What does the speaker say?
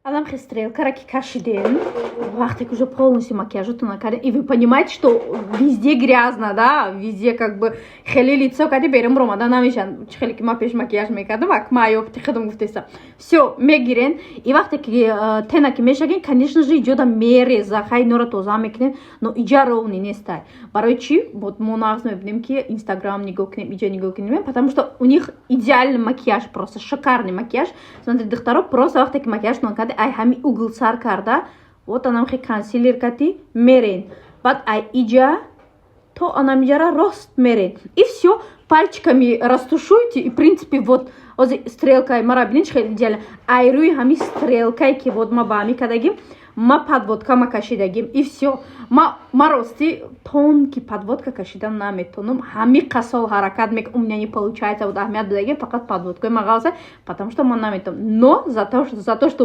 Аламхи стрелка ки кашидем, вақте ки уже полностью макияжатон накардем, и вы понимаете, что везде грязно, да, везде как бы хели лицо кади берем рома, да, намешан, хели ки ма пеш макияж мекардам, ак майо тихадам гуфтеса. Всё, мегирен, и вақте ки тена ки мешагин, конечно же, иҷода мереза, хай нора тоза мекунем, но иҷа ровни нестай. Барои чи? Вот мо нағз мебинем ки Инстаграм нигоҳ кунем, иҷа нигоҳ кунем, потому что у них идеальный макияж, просто шикарный макияж. Смотрите, духтаро просто вақте ки макияжтон карда, ай ҳами угл сар карда, вот анам хе консилер кати мерен, баъд ай иҷа то анамиҷара рост мерен, и всё, пальчиками растушуйте, и в принципе вот ози стрелкай мара бинед хеле идеально, ай рӯи ҳами стрелкай ки вот ма ба ҳами кардагим, ма подводка ма кашидагим, и всё. Ма рости тонки подводка кашидан наметонам, ҳами қасол ҳаракат мекунам, у меня не получается, вот аҳамият додагим, фақат подводкаи ма ғалса, потому что ма наметонам, но за то, что